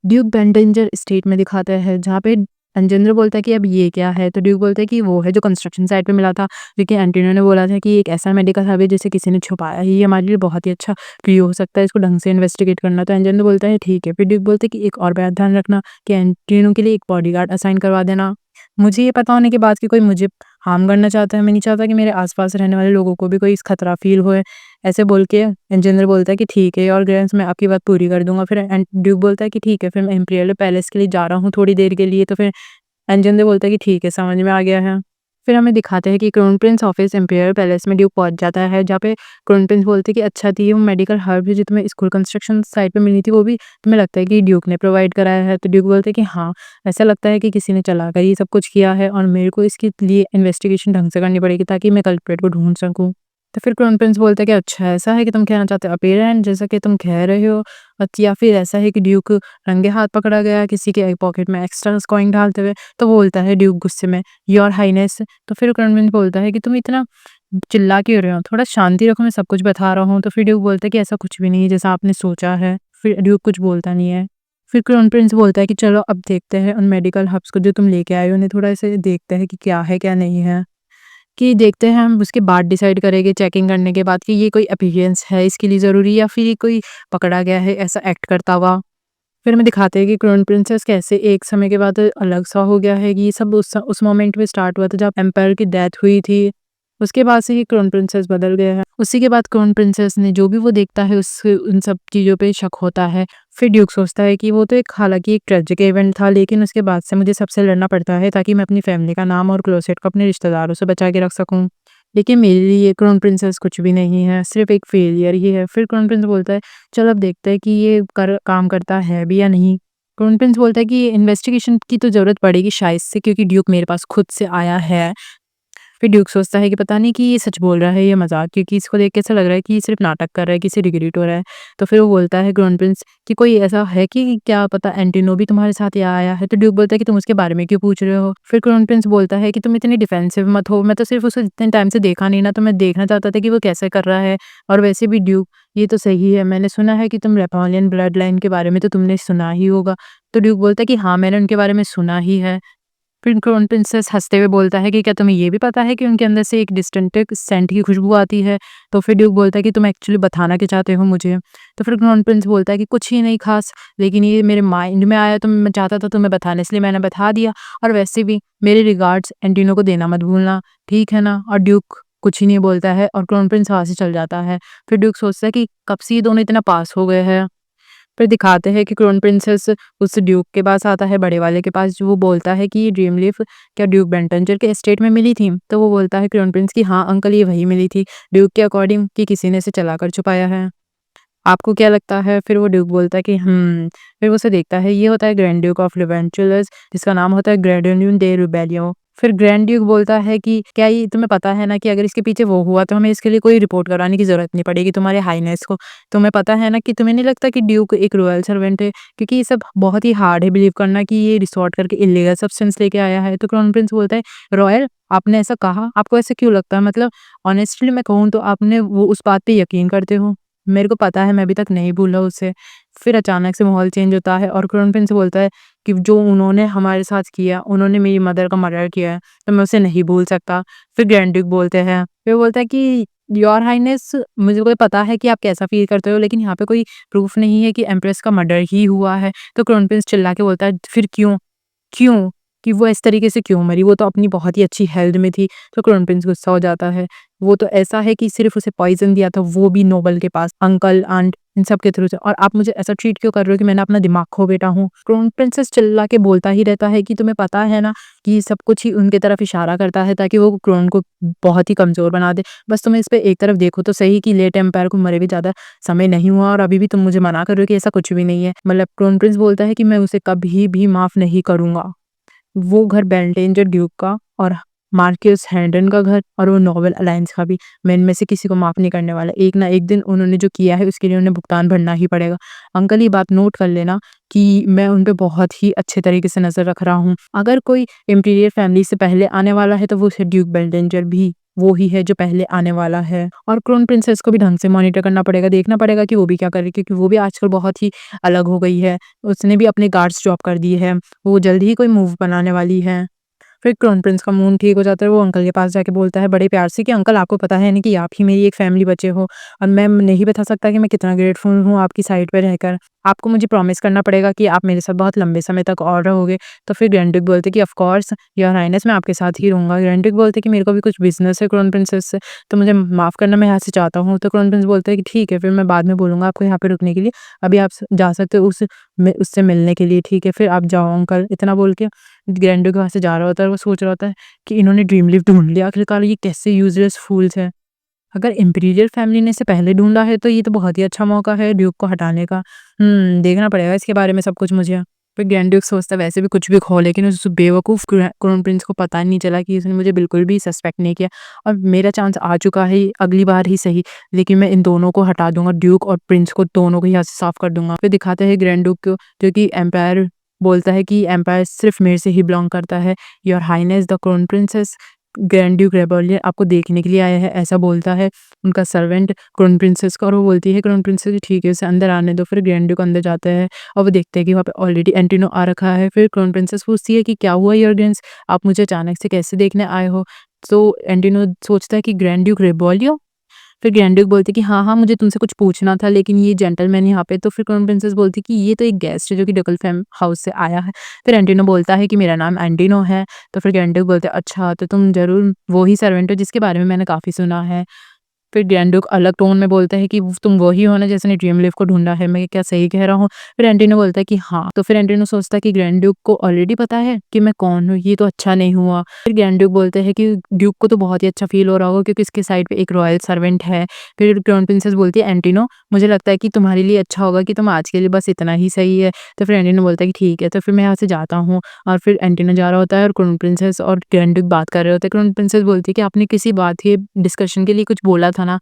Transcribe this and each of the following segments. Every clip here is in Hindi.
ड्यूक बेंटिंजर स्टेट में दिखाता है, जहाँ पे अंजेंद्र बोलता है कि अब ये क्या है? तो ड्यूक बोलता है कि वो है जो कंस्ट्रक्शन साइट पे मिला था, जो कि एंटोनियो ने बोला था कि एक ऐसा मेडिकल हब है जिसे किसी ने छुपाया है, ये हमारे लिए बहुत ही अच्छा क्लू हो सकता है, इसको ढंग से इन्वेस्टिगेट करना। तो अंजेंद्र बोलता है ठीक है। फिर ड्यूक बोलता है कि एक और बात ध्यान रखना कि एंटोनियो के लिए एक बॉडीगार्ड असाइन करवा देना। मुझे ये पता होने के बाद कि कोई मुझे हार्म करना चाहता है, मैं नहीं चाहता कि मेरे आस-पास रहने वाले लोगों को भी कोई खतरा फ़ील होए। ऐसे बोल के इंजीनियर बोलता है कि ठीक है और ग्रेन्स मैं आपकी बात पूरी कर दूँगा। फिर ड्यूक बोलता है कि ठीक है, फिर मैं इम्पीरियल पैलेस के लिए जा रहा हूँ थोड़ी देर के लिए। तो फिर इंजीनियर बोलता है कि ठीक है, समझ में आ गया है। फिर हमें दिखाते हैं कि crown Prince office imperial palace में ड्यूक पहुँच जाता है, जहाँ पे क्राउन प्रिंस बोलते हैं कि अच्छा थी वो मेडिकल हर्ब जो तुम्हें स्कूल कंस्ट्रक्शन साइट पे मिली थी, वो भी तुम्हें लगता है कि ड्यूक ने प्रोवाइड कराया है? तो ड्यूक बोलते हैं कि हाँ, ऐसा लगता है कि किसी ने चला कर ये सब कुछ किया है और मेरे को इसके लिए इन्वेस्टिगेशन ढंग से करनी पड़ेगी ताकि मैं कल्प्रिट को ढूँढ सकूँ। तो फिर क्राउन प्रिंस बोलता है कि अच्छा ऐसा है कि तुम कहना चाहते हो अपीयरेंस जैसा कि तुम कह रहे हो, या फिर ऐसा है कि ड्यूक रंगे हाथ पकड़ा गया किसी के पॉकेट में एक्स्ट्रा कॉइन डालते हुए? तो वो बोलता है ड्यूक गुस्से में, योर हाइनेस। तो फिर क्राउन प्रिंस बोलता है कि तुम इतना चिल्ला क्यों रहे हो? थोड़ा शांति रखो, मैं सब कुछ बता रहा हूँ। तो फिर ड्यूक बोलता है कि ऐसा कुछ भी नहीं है जैसा आपने सोचा है। फिर ड्यूक कुछ बोलता नहीं है। फिर क्राउन प्रिंस बोलता है कि चलो अब देखते हैं उन मेडिकल हब्स को जो तुम लेके आए हो, उन्हें थोड़ा ऐसे देखते हैं कि क्या है क्या नहीं है। कि देखते हैं हम उसके बाद डिसाइड करेंगे चेकिंग करने के बाद कि ये कोई अपीयरेंस है इसके लिए ज़रूरी या फिर ये कोई पकड़ा गया है ऐसा एक्ट करता हुआ। फिर हमें दिखाते हैं कि क्राउन प्रिंसेस कैसे एक समय के बाद अलग-सा हो गया है, कि ये सब उस मोमेंट में स्टार्ट हुआ था जब एम्पायर की डेथ हुई थी। उसके बाद से ही क्राउन प्रिंसेस बदल गया है। उसी के बाद क्राउन प्रिंसेस ने जो भी वो देखता है उस उन सब चीज़ों पे शक होता है। फिर ड्यूक सोचता है कि वो तो एक हालाँकि एक ट्रेजिक इवेंट था, लेकिन उसके बाद से मुझे सबसे लड़ना पड़ता है ताकि मैं अपनी फैमिली का नाम और क्लोसेट को अपने रिश्तेदारों से बचा के रख सकूँ। लेकिन मेरे लिए क्राउन प्रिंसेस कुछ भी नहीं है, सिर्फ़ एक फेलियर ही है। फिर क्राउन प्रिंस बोलता है, चलो अब देखते हैं कि ये काम करता है भी या नहीं। क्राउन प्रिंस बोलता है कि इन्वेस्टिगेशन की तो ज़रूरत पड़ेगी शायद से, क्योंकि ड्यूक मेरे पास खुद से आया है। फिर ड्यूक सोचता है कि पता नहीं कि ये सच बोल रहा है या मज़ाक, क्योंकि इसको देख के ऐसा लग रहा है कि ये सिर्फ़ नाटक कर रहा है, किसी रिग्रेट हो रहा है। तो फिर वो बोलता है क्राउन प्रिंस कि कोई ऐसा है कि क्या पता एंटिनो भी तुम्हारे साथ यहाँ आया है? तो ड्यूक बोलता है कि तुम उसके बारे में क्यों पूछ रहे हो? फिर क्राउन प्रिंस बोलता है कि तुम इतनी डिफेंसिव मत हो, मैं तो सिर्फ़ उसे इतने टाइम से देखा नहीं ना, तो मैं देखना चाहता था कि वो कैसे कर रहा है। और वैसे भी ड्यूक, ये तो सही है, मैंने सुना है कि तुम नेपोलियन ब्लड लाइन के बारे में तो तुमने सुना ही होगा। तो ड्यूक बोलता है कि हाँ, मैंने उनके बारे में सुना ही है। फिर क्राउन प्रिंसेस हँसते हुए बोलता है कि क्या तुम्हें ये भी पता है कि उनके अंदर से एक डिस्टिंक्ट सेंट की खुशबू आती है? तो फिर ड्यूक बोलता है कि तुम एक्चुअली बताना क्या चाहते हो मुझे? तो फिर क्राउन प्रिंस बोलता है कि कुछ ही नहीं ख़ास, लेकिन ये मेरे माइंड में आया तो मैं चाहता था तुम्हें बताने, इसलिए मैंने बता दिया। और वैसे भी मेरे रिगार्ड्स एंटिनो को देना मत भूलना, ठीक है ना? और ड्यूक कुछ ही नहीं बोलता है और क्राउन प्रिंस वहाँ से चल जाता है। फिर ड्यूक सोचता है कि कब से ये दोनों इतना पास हो गए हैं। फिर दिखाते हैं कि क्राउन प्रिंसेस उस ड्यूक के पास आता है, बड़े वाले के पास, जो वो बोलता है कि ये ड्रीम लीफ क्या ड्यूक बेंटंजर के एस्टेट में मिली थी? तो वो बोलता है क्राउन प्रिंस कि हाँ अंकल, ये वही मिली थी, ड्यूक के अकॉर्डिंग कि किसी ने इसे चलाकर छुपाया है। आपको क्या लगता है? फिर वो ड्यूक बोलता है कि फिर वो उसे देखता है, ये होता है ग्रैंड ड्यूक ऑफ लेवेंचुलस, जिसका नाम होता है ग्रेडोनियन दे रुबेलियो। फिर ग्रैंड ड्यूक बोलता है कि क्या ये तुम्हें पता है ना कि अगर इसके पीछे वो हुआ तो हमें इसके लिए कोई रिपोर्ट कराने की ज़रूरत नहीं पड़ेगी तुम्हारे हाईनेस को। तुम्हें पता है ना कि तुम्हें नहीं लगता कि ड्यूक एक रॉयल सर्वेंट है? क्योंकि ये सब बहुत ही हार्ड है बिलीव करना कि ये रिसॉर्ट करके इल्लीगल सब्सटेंस लेके आया है। तो क्राउन प्रिंस बोलता है, रॉयल? आपने ऐसा कहा? आपको ऐसा क्यों लगता है? मतलब ऑनेस्टली मैं कहूँ तो आपने वो उस बात पे यकीन करते हो? मेरे को पता है, मैं अभी तक नहीं भूला उसे। फिर अचानक से माहौल चेंज होता है और क्राउन प्रिंस बोलता है कि जो उन्होंने हमारे साथ किया, उन्होंने मेरी मदर का मर्डर किया है, तो मैं उसे नहीं भूल सकता। फिर ग्रैंड ड्यूक बोलते हैं, फिर बोलता है कि योर हाइनेस, मुझे को पता है कि आप कैसा फ़ील करते हो, लेकिन यहाँ पे कोई प्रूफ नहीं है कि एम्प्रेस का मर्डर ही हुआ है। तो क्राउन प्रिंस चिल्ला के बोलता है, फिर क्यों? क्यों? कि वो इस तरीके से क्यों मरी? वो तो अपनी बहुत ही अच्छी हेल्थ में थी। तो क्राउन प्रिंस गुस्सा हो जाता है। वो तो ऐसा है कि सिर्फ़ उसे पॉइज़न दिया था, वो भी नोबल के पास, अंकल, आंट इन सब के थ्रू से, और आप मुझे ऐसा ट्रीट क्यों कर रहे हो कि मैंने अपना दिमाग खो बैठा हूँ? क्राउन प्रिंसेस चिल्ला के बोलता ही रहता है कि तुम्हें पता है ना कि ये सब कुछ ही उनके तरफ इशारा करता है ताकि वो क्राउन को बहुत ही कमज़ोर बना दे। बस तुम इस पे एक तरफ देखो तो सही कि लेट एम्पायर को मरे भी ज़्यादा समय नहीं हुआ और अभी भी तुम मुझे मना कर रहे हो कि ऐसा कुछ भी नहीं है। मतलब क्राउन प्रिंस बोलता है कि मैं उसे कभी भी माफ़ नहीं करूँगा। वो घर बेल्टेंजर ड्यूक का और मार्क्यूस हेंडन का घर और वो नोबल अलायंस का भी, मैं इनमें से किसी को माफ़ नहीं करने वाला। एक ना एक दिन उन्होंने जो किया है उसके लिए उन्हें भुगतान भरना ही पड़ेगा। अंकल, ये बात नोट कर लेना कि मैं उन पे बहुत ही अच्छे तरीके से नज़र रख रहा हूँ। अगर कोई इम्पीरियल फैमिली से पहले आने वाला है तो वो ड्यूक बेल्टेंजर भी वो ही है जो पहले आने वाला है। और क्राउन प्रिंसेस को भी ढंग से मॉनिटर करना पड़ेगा, देखना पड़ेगा कि वो भी क्या कर रही है, क्योंकि वो भी आजकल बहुत ही अलग हो गई है। उसने भी अपने गार्ड्स ड्रॉप कर दिए हैं, वो जल्द ही कोई मूव बनाने वाली है। फिर क्राउन प्रिंस का मूड ठीक हो जाता है, वो अंकल के पास जाके बोलता है बड़े प्यार से कि अंकल, आपको पता है ना कि आप ही मेरी एक फैमिली बचे हो, और मैं नहीं बता सकता कि मैं कितना ग्रेटफुल हूँ आपकी साइड पे रहकर। आपको मुझे प्रॉमिस करना पड़ेगा कि आप मेरे साथ बहुत लंबे समय तक और रहोगे। तो फिर ग्रैंड ड्यूक बोलते कि ऑफ कोर्स योर हाइनेस, मैं आपके साथ ही रहूँगा। ग्रैंड ड्यूक बोलते कि मेरे को भी कुछ बिज़नेस है क्राउन प्रिंसेस से, तो मुझे माफ़ करना, मैं यहाँ से चाहता हूँ। तो क्राउन प्रिंस बोलता है कि ठीक है, फिर मैं बाद में बोलूँगा आपको यहाँ पे रुकने के लिए, अभी आप जा सकते हो उससे मिलने के लिए, ठीक है? फिर आप जाओ अंकल। इतना बोल के ग्रैंड ड्यूक वहाँ से जा रहा होता है, और वो सोच रहा होता है कि इन्होंने ड्रीम लीफ ढूँढ लिया, आखिरकार ये कैसे यूज़लेस फूल्स हैं। अगर इम्पीरियल फैमिली ने इसे पहले ढूँढा है, तो ये तो बहुत ही अच्छा मौका है ड्यूक को हटाने का। देखना पड़ेगा इसके बारे में सब कुछ मुझे। फिर ग्रैंड ड्यूक सोचता है वैसे भी कुछ भी खो, लेकिन उस बेवकूफ़ क्राउन प्रिंस को पता नहीं चला कि इसने मुझे बिल्कुल भी सस्पेक्ट नहीं किया, और मेरा चांस आ चुका है, अगली बार ही सही, लेकिन मैं इन दोनों को हटा दूँगा, ड्यूक और प्रिंस को दोनों को यहाँ से साफ कर दूँगा। फिर दिखाते हैं ग्रैंड ड्यूक को, जो कि एम्पायर बोलता है कि एम्पायर सिर्फ़ मेरे से ही बिलॉन्ग करता है। Your highness the crown princess grand duke rebellion आपको देखने के लिए आया है, ऐसा बोलता है उनका सर्वेंट क्राउन प्रिंसेस को, और वो बोलती है क्राउन प्रिंसेस कि ठीक है, उसे अंदर आने दो। फिर ग्रैंड ड्यूक अंदर जाता है, और वो देखते हैं कि वहाँ पे ऑलरेडी एंटिनो आ रखा है। फिर क्राउन प्रिंसेस पूछती है कि क्या हुआ योर ग्रेंस, आप मुझे अचानक से कैसे देखने आए हो? तो एंटिनो सोचता है कि ग्रैंड ड्यूक रेबेलियन। फिर ग्रैंड ड्यूक बोलती है कि हाँ, हाँ, मुझे तुमसे कुछ पूछना था, लेकिन ये जेंटलमैन यहाँ पे। तो फिर क्राउन प्रिंसेस बोलती है कि ये तो एक गेस्ट है जो कि डकलफैम हाउस से आया है। फिर एंटिनो बोलता है कि मेरा नाम एंटिनो है। तो फिर ग्रैंड ड्यूक बोलते हैं अच्छा, तो तुम ज़रूर वो ही सर्वेंट हो जिसके बारे में मैंने काफ़ी सुना है। फिर ग्रैंड ड्यूक अलग टोन में बोलता है कि तुम वही हो ना जिसने ड्रीम लीफ को ढूँढा है, मैं क्या सही कह रहा हूँ? फिर एंटिनो बोलता है कि हाँ। तो फिर एंटिनो सोचता है कि ग्रैंड ड्यूक को ऑलरेडी पता है कि मैं कौन हूँ, ये तो अच्छा नहीं हुआ। फिर ग्रैंड ड्यूक बोलते हैं कि ड्यूक को तो बहुत ही अच्छा फ़ील हो रहा होगा क्योंकि इसके साइड पे एक रॉयल सर्वेंट है। फिर क्राउन प्रिंसेस बोलती है एंटिनो, मुझे लगता है कि तुम्हारे लिए अच्छा होगा कि तुम आज के लिए बस इतना ही सही है। तो फिर एंटिनो बोलता है कि ठीक है, तो फिर मैं यहाँ से जाता हूँ। और फिर एंटिनो जा रहा होता है, और क्राउन प्रिंसेस और ग्रैंड ड्यूक बात कर रहे होते हैं। क्राउन प्रिंसेस बोलती है कि आपने किसी बात के डिस्कशन के लिए कुछ बोला था ना?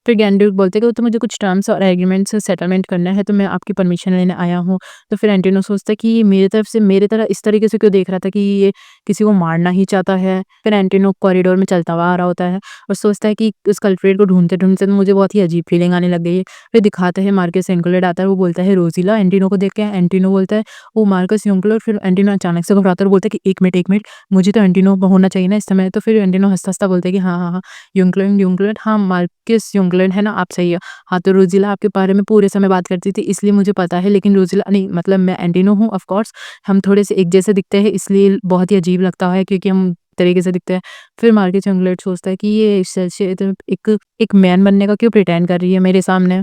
फिर ग्रैंड ड्यूक बोलते हैं कि वो तो मुझे कुछ टर्म्स और एग्रीमेंट से सेटलमेंट करना है, तो मैं आपकी परमिशन लेने आया हूँ। तो फिर एंटिनो सोचता है कि ये मेरी तरफ से मेरी तरह इस तरीके से क्यों देख रहा था कि ये किसी को मारना ही चाहता है। फिर एंटिनो कॉरिडोर में चलता हुआ आ रहा होता है, और सोचता है कि उस कल्प्रिट को ढूँढते-ढूँढते तो मुझे बहुत ही अजीब फीलिंग आने लग गई है। फिर दिखाते हैं मार्कस यंगलर्ड आता है, वो बोलता है रोज़िला एंटिनो को देख के। एंटिनो बोलता है ओह मार्कस यंगलर्ड। फिर एंटिनो अचानक से घबराता है और बोलता है कि 1 मिनट, मुझे तो एंटिनो होना चाहिए ना इस समय। तो फिर एंटिनो हँसता-हँसता बोलता है कि हाँ, हाँ, हाँ, यंगलर्ड हाँ, मार्कस यंगलर्ड है ना, आप सही है। हाँ, तो रोज़िला आपके बारे में पूरे समय बात करती थी, इसलिए मुझे पता है, लेकिन रोज़िला नहीं, मतलब मैं एंटिनो हूँ ऑफ कोर्स। हम थोड़े से एक जैसे दिखते हैं, इसलिए बहुत ही अजीब लगता है क्योंकि हम तरीके से दिखते हैं। फिर मार्कस यंगलर्ड सोचता है कि ये सच तो एक मैन बनने का क्यों प्रिटेंड कर रही है मेरे सामने।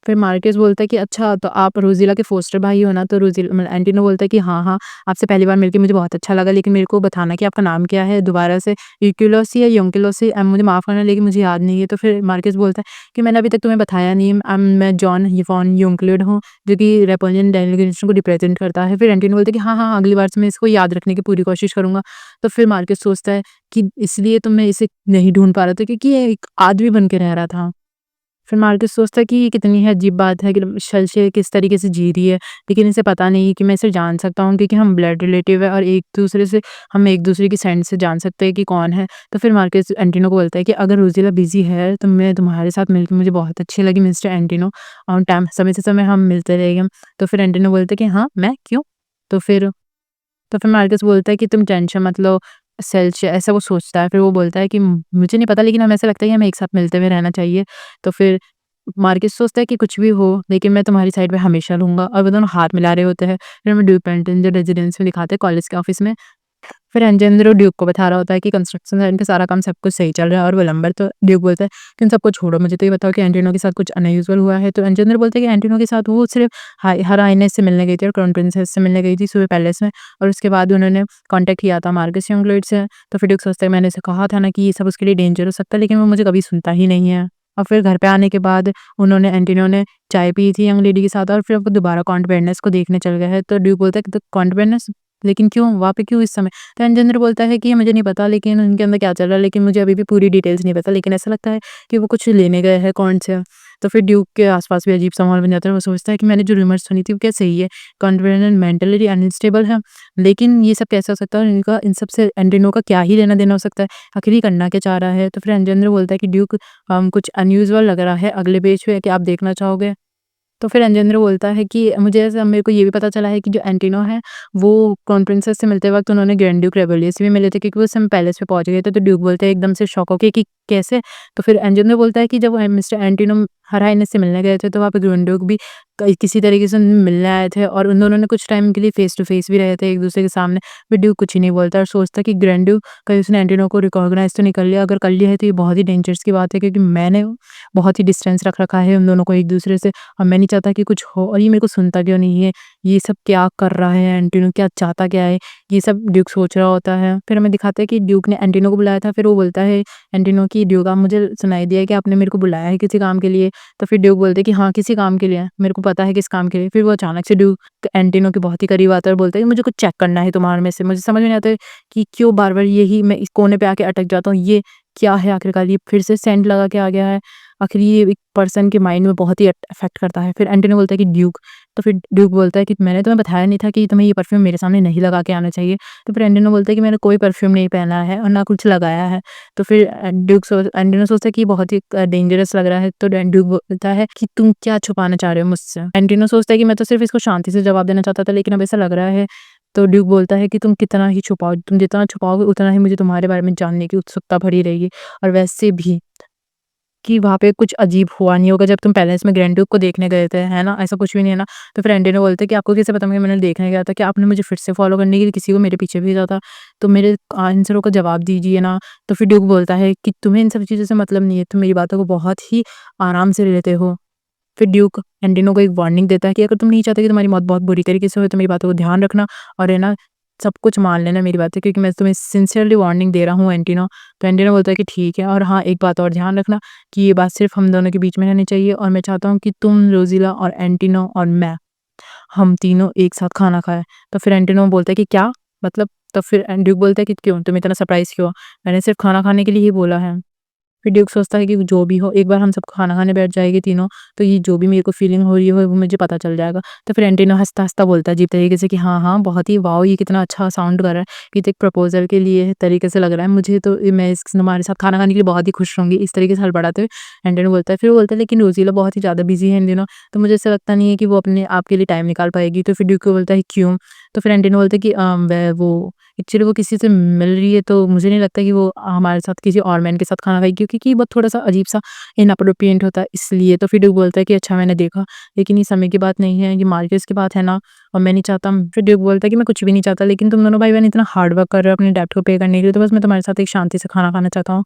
फिर मार्कस बोलता है कि अच्छा, तो आप रोज़िला के फोस्टर भाई हो ना? तो रोज़िला मतलब एंटिनो बोलता है कि हाँ, हाँ, आपसे पहली बार मिलके मुझे बहुत अच्छा लगा, लेकिन मेरे को बताना कि आपका नाम क्या है दोबारा से, यूकेलोसी या योंकेलोसी? मुझे माफ़ करना, लेकिन मुझे याद नहीं है। तो फिर मार्कस बोलता है कि मैंने अभी तक तुम्हें बताया नहीं, मैं जॉन यवॉन योंक्लिड हूँ, जो कि नेपोलियन डेलीगेशन को रिप्रेजेंट करता है। फिर एंटिनो बोलता है कि हाँ, हाँ, अगली बार से मैं इसको याद रखने की पूरी कोशिश करूँगा। तो फिर मार्कस सोचता है कि इसलिए तो मैं इसे नहीं ढूँढ पा रहा था क्योंकि ये एक आदमी बन के रह रहा था। फिर मार्कस सोचता है कि ये कितनी ही अजीब बात है कि शल्शे किस तरीके से जी रही है, लेकिन इसे पता नहीं है कि मैं इसे जान सकता हूँ क्योंकि हम ब्लड रिलेटिव है, और हम एक दूसरे की सेंस से जान सकते हैं कि कौन है। तो फिर मार्कस एंटिनो को बोलता है कि अगर रोज़िला बिज़ी है तो मैं तुम्हारे साथ मिलकर मुझे बहुत अच्छी लगी मिस्टर एंटिनो, और टाइम समय से समय हम मिलते रहेंगे। तो फिर एंटिनो बोलता है कि हाँ, मैं क्यों? तो फिर तो फिर मार्कस बोलता है कि तुम टेंशन मत लो सेल्च, ऐसा वो सोचता है। फिर वो बोलता है कि मुझे नहीं पता, लेकिन हमें ऐसा लगता है कि हमें एक साथ मिलते हुए रहना चाहिए। तो फिर मार्कस सोचता है कि कुछ भी हो, लेकिन मैं तुम्हारी साइड पे हमेशा रहूँगा, और वो दोनों हाथ मिला रहे होते हैं। फिर हमें ड्यूक पेंटन जो रेजिडेंस में दिखाते हैं कॉलेज के ऑफिस में। फिर एंजेंद्रो ड्यूक को बता रहा होता है कि कंस्ट्रक्शन साइट पे सारा काम सब कुछ सही चल रहा है और वो लंबर। तो ड्यूक बोलता है कि उन सबको छोड़ो, मुझे तो ये बताओ कि एंटिनो के साथ कुछ अनयूजुअल हुआ है? तो एंजेंद्रो बोलता है कि एंटिनो के साथ वो सिर्फ हर आइनेस से मिलने गई थी और क्राउन प्रिंसेस से मिलने गई थी सुबह पैलेस में, और उसके बाद उन्होंने कॉन्टैक्ट किया था मार्कस यंगलर्ड से। तो फिर ड्यूक सोचता है मैंने उसे कहा था ना कि ये सब उसके लिए डेंजर हो सकता है, लेकिन वो मुझे कभी सुनता ही नहीं है। और फिर घर पे आने के बाद एंटिनो ने चाय पी थी यंग लेडी के साथ, और फिर वो दोबारा काउंट बेडनेस को देखने चल गया है। तो ड्यूक बोलता है कि तो काउंट बेडनेस, लेकिन क्यों वहाँ पे, क्यों इस समय? तो एंजेंद्र बोलता है कि ये मुझे नहीं पता, लेकिन उनके अंदर क्या चल रहा है, लेकिन मुझे अभी भी पूरी डिटेल्स नहीं पता, लेकिन ऐसा लगता है कि वो कुछ लेने गए हैं कौन से। तो फिर ड्यूक के आस-पास भी अजीब-सा माहौल बन जाता है। वो सोचता है कि मैंने जो रूमर्स सुनी थी वो क्या सही है? कॉन्वेनेंट मेंटली अनस्टेबल है, लेकिन ये सब कैसे हो सकता है और इनका इन सब से एंटेनो का क्या ही लेना-देना हो सकता है? आखिर ये करना क्या चाह रहा है? तो फिर अंजेंद्र बोलता है कि ड्यूक कुछ अनयूजुअल लग रहा है अगले पेज पे, क्या आप देखना चाहोगे? तो फिर अंजेंद्र बोलता है कि मुझे ऐसा मेरे को ये भी पता चला है कि जो एंटिनो है, वो क्राउन प्रिंसेस से मिलते वक़्त उन्होंने ग्रैंड ड्यूक रेबेलिया से भी मिले थे क्योंकि वो उस समय पैलेस पे पहुँच गए थे। तो ड्यूक बोलते हैं एकदम से शॉक होके कि कैसे? तो फिर अंजेंद्र बोलता है कि जब मिस्टर एंटिनो हर हाइनेस से मिलने गए थे, तो वहाँ पे ग्रैंड ड्यूक भी किसी तरीके से मिलने आए थे और उन दोनों ने कुछ टाइम के लिए फेस टू फेस भी रहे थे एक-दूसरे के सामने। फिर ड्यूक कुछ ही नहीं बोलता और सोचता है कि ग्रैंड ड्यूक कहीं उसने एंटिनो को रिकॉग्नाइज़ तो नहीं कर लिया? अगर कर लिया है तो ये बहुत ही डेंजरस की बात है क्योंकि मैंने बहुत ही डिस्टेंस रख रखा है उन दोनों को एक-दूसरे से और मैं नहीं चाहता कि कुछ हो और ये मेरे को सुनता क्यों नहीं है? ये सब क्या कर रहा है एंटिनो? क्या चाहता क्या है? ये सब ड्यूक सोच रहा होता है। फिर हमें दिखाता है कि ड्यूक ने एंटिनो को बुलाया था, फिर वो बोलता है एंटिनो कि ड्यूक आप मुझे सुनाई दिया है कि आपने मेरे को बुलाया है किसी काम के लिए। तो फिर ड्यूक बोलते हैं कि हाँ, किसी काम के लिए, मेरे को पता है किस काम के लिए। फिर वो अचानक से ड्यूक एंटिनो के बहुत ही करीब आता है और बोलता है कि मुझे कुछ चेक करना है तुम्हारे में से। मुझे समझ में नहीं आता है कि क्यों बार-बार यही मैं इस कोने पे आके अटक जाता हूँ। ये क्या है आखिरकार? ये फिर से सेंट लगा के आ गया है। आखिर ये एक पर्सन के माइंड में बहुत ही इफ़ेक्ट करता है। फिर एंटोनी बोलता है कि ड्यूक, तो फिर ड्यूक बोलता है कि मैंने तुम्हें बताया नहीं था कि तुम्हें ये परफ्यूम मेरे सामने नहीं लगा के आना चाहिए। तो फिर एंटोनी बोलता है कि मैंने कोई परफ्यूम नहीं पहना है और ना कुछ लगाया है। तो फिर एंटोनी सोचता है कि ये बहुत ही डेंजरस लग रहा है। तो ड्यूक बोलता है कि तुम क्या छुपाना चाह रहे हो मुझसे? एंटोनी सोचता है कि मैं तो सिर्फ़ इसको शांति से जवाब देना चाहता था, लेकिन अब ऐसा लग रहा है। तो ड्यूक बोलता है कि तुम कितना ही छुपाओ, तुम जितना छुपाओगे उतना ही मुझे तुम्हारे बारे में जानने की उत्सुकता बढ़ी रहेगी। और वैसे भी कि वहाँ पे कुछ अजीब हुआ नहीं होगा जब तुम पैलेस में ग्रैंड ड्यूक को देखने गए थे, है ना? ऐसा कुछ भी नहीं है ना? तो फिर एंटोनियो बोलते हैं कि आपको कैसे पता कि मैंने देखने गया था? क्या आपने मुझे फिर से फ़ॉलो करने के लिए किसी को मेरे पीछे भेजा था? तो मेरे आंसरों का जवाब दीजिए ना। तो फिर ड्यूक बोलता है कि तुम्हें इन सब चीज़ों से मतलब नहीं है, तुम मेरी बातों को बहुत ही आराम से लेते हो। फिर ड्यूक एंटिनो को एक वार्निंग देता है कि अगर तुम नहीं चाहते कि तुम्हारी मौत बहुत बुरी तरीके से हो तो मेरी बातों को ध्यान रखना और है ना सब कुछ मान लेना मेरी बातें क्योंकि मैं तुम्हें सिंसियरली वार्निंग दे रहा हूँ एंटिनो। तो एंटिनो बोलता है कि ठीक है और हाँ एक बात और ध्यान रखना कि ये बात सिर्फ हम दोनों के बीच में रहनी चाहिए और मैं चाहता हूँ कि तुम रोज़िला और एंटिनो और मैं हम तीनों एक साथ खाना खाएँ। तो फिर एंटिनो बोलता है कि क्या? मतलब? तो फिर ड्यूक बोलता है कि क्यों? तुम इतना सरप्राइज़ क्यों हो? मैंने सिर्फ खाना खाने के लिए ही बोला है। फिर ड्यूक सोचता है कि जो भी हो एक बार हम सब खाना खाने बैठ जाएँगे तीनों, तो ये जो भी मेरे को फ़ीलिंग हो रही है वो मुझे पता चल जाएगा। तो फिर एंटिनो हँसता-हँसता बोलता है अजीब तरीके से कि हाँ, हाँ, बहुत ही वाओ! ये कितना अच्छा साउंड कर रहा है। ये तो एक प्रपोज़ल के लिए तरीके से लग रहा है। मुझे तो मैं इस तुम्हारे साथ खाना खाने के लिए बहुत ही खुश रहूँगी। इस तरीके से हड़बड़ाते हुए एंटिनो बोलता है। फिर वो बोलता है लेकिन रोज़ीला बहुत ही ज़्यादा बिज़ी है इन दिनों, तो मुझे ऐसा लगता नहीं है कि वो अपने आप के लिए टाइम निकाल पाएगी। तो फिर ड्यूक को बोलता है क्यों? तो फिर एंटिनो बोलता है कि वह वो एक्चुअली वो किसी से मिल रही है तो मुझे नहीं लगता कि वो हमारे साथ किसी और मैन के साथ खाना खाएगी क्योंकि वो थोड़ा-सा अजीब-सा इनअप्रोप्रिएट होता है इसलिए। तो फिर ड्यूक बोलता है कि अच्छा मैंने देखा, लेकिन ये समय की बात नहीं है, ये मार्केट्स की बात है ना और मैं नहीं चाहता। फिर ड्यूक बोलता है कि मैं कुछ भी नहीं चाहता लेकिन तुम दोनों भाई-बहन इतना हार्ड वर्क कर रहे हो अपने डेब्ट को पे करने के लिए तो बस मैं तुम्हारे साथ एक शांति से खाना खाना चाहता हूँ।